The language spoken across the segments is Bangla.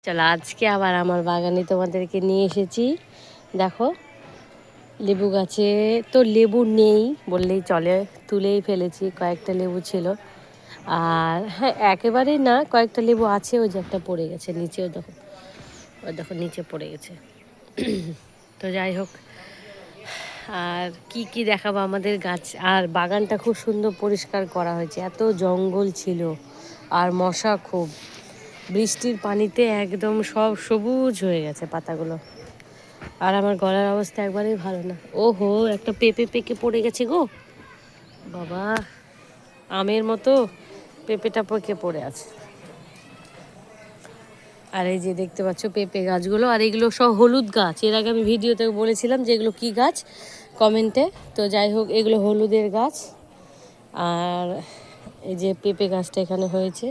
চলো আজকে আবার আমার বাগানে তোমাদেরকে নিয়ে এসেছি। দেখো লেবু গাছে তো লেবু নেই বললেই চলে, তুলেই ফেলেছি। কয়েকটা লেবু ছিল, আর হ্যাঁ একেবারেই না, কয়েকটা লেবু আছে। ওই যে একটা পড়ে গেছে নিচেও, দেখো ওই দেখো নিচে পড়ে গেছে। তো যাই হোক, আর কি কি দেখাবো আমাদের গাছ। আর বাগানটা খুব সুন্দর পরিষ্কার করা হয়েছে, এত জঙ্গল ছিল আর মশা খুব। বৃষ্টির পানিতে একদম সব সবুজ হয়ে গেছে পাতাগুলো। আর আমার গলার অবস্থা একবারেই ভালো না। ওহো, একটা পেঁপে পেকে পড়ে গেছে গো বাবা, আমের মতো পেঁপেটা পেকে পড়ে আছে। আর এই যে দেখতে পাচ্ছ পেঁপে গাছগুলো, আর এগুলো সব হলুদ গাছ। এর আগে আমি ভিডিওতে বলেছিলাম যে এগুলো কী গাছ, কমেন্টে। তো যাই হোক, এগুলো হলুদের গাছ। আর এই যে পেঁপে গাছটা এখানে হয়েছে,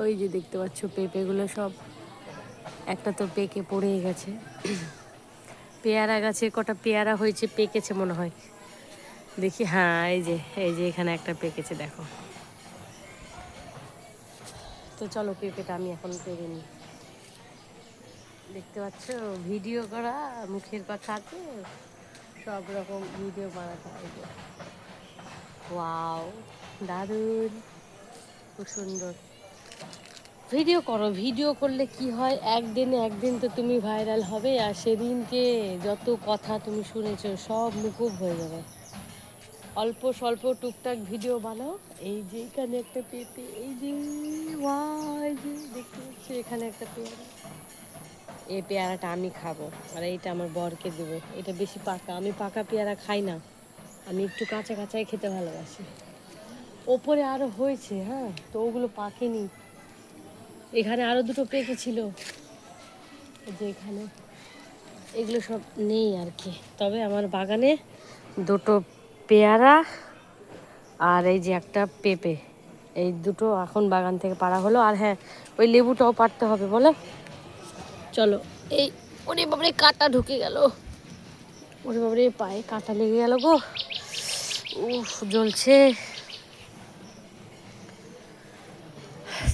ওই যে দেখতে পাচ্ছ পেঁপেগুলো সব একটা তো পেকে পড়েই গেছে। পেয়ারা গাছে কটা পেয়ারা হয়েছে, পেকেছে মনে হয়, দেখি। হ্যাঁ এই যে এখানে একটা পেকেছে দেখো। তো চলো পেঁপেটা আমি এখন পেরে নিই। দেখতে পাচ্ছ ভিডিও করা, মুখের কথা আছে, সব রকম ভিডিও বানাতে হয়। ওয়াও, দারুণ, খুব সুন্দর। ভিডিও করো, ভিডিও করলে কি হয়, একদিন তো তুমি ভাইরাল হবে, আর সেদিনকে যত কথা তুমি শুনেছো সব মুকুব হয়ে যাবে। অল্প স্বল্প টুকটাক ভিডিও বানাও। এই যে এখানে একটা পেঁপে, এই যে এই যে দেখতে পাচ্ছি এখানে একটা পেয়ারা। এই পেয়ারাটা আমি খাবো, আর এইটা আমার বরকে দেবো। এটা বেশি পাকা, আমি পাকা পেয়ারা খাই না, আমি একটু কাঁচা কাঁচাই খেতে ভালোবাসি। ওপরে আরও হয়েছে, হ্যাঁ, তো ওগুলো পাকেনি। এখানে আরও দুটো পেকেছিল, যে এখানে এগুলো সব নেই আর কি। তবে আমার বাগানে দুটো পেয়ারা আর এই যে একটা পেঁপে, এই দুটো এখন বাগান থেকে পাড়া হলো। আর হ্যাঁ, ওই লেবুটাও পাড়তে হবে বলে। চলো, এই ওরে বাবারে কাঁটা ঢুকে গেল, ওরে বাবারে পায়ে কাঁটা লেগে গেল গো, উফ জ্বলছে।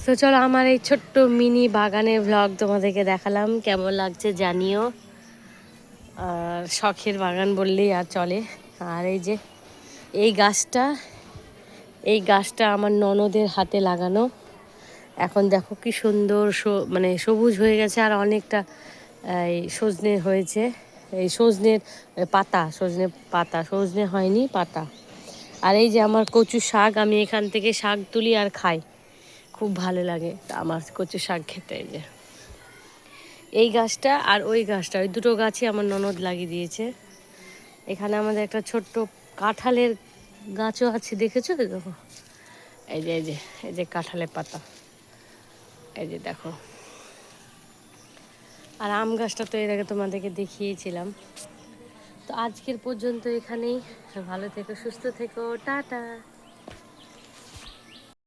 তো চলো, আমার এই ছোট্ট মিনি বাগানের ভ্লগ তোমাদেরকে দেখালাম, কেমন লাগছে জানিও। আর শখের বাগান বললেই আর চলে। আর এই যে এই গাছটা, এই গাছটা আমার ননদের হাতে লাগানো। এখন দেখো কি সুন্দর মানে সবুজ হয়ে গেছে, আর অনেকটা এই সজনে হয়েছে। এই সজনের পাতা, সজনে পাতা, সজনে হয়নি পাতা। আর এই যে আমার কচু শাক, আমি এখান থেকে শাক তুলি আর খাই, খুব ভালো লাগে আমার কচু শাক খেতে। এই যে এই গাছটা আর ওই গাছটা, ওই দুটো গাছই আমার ননদ লাগিয়ে দিয়েছে। এখানে আমাদের একটা ছোট্ট কাঁঠালের গাছও আছে, দেখেছো তো? দেখো এই যে কাঁঠালের পাতা, এই যে দেখো। আর আম গাছটা তো এর আগে তোমাদেরকে দেখিয়েছিলাম। তো আজকের পর্যন্ত এখানেই। ভালো থেকো, সুস্থ থেকো, টাটা।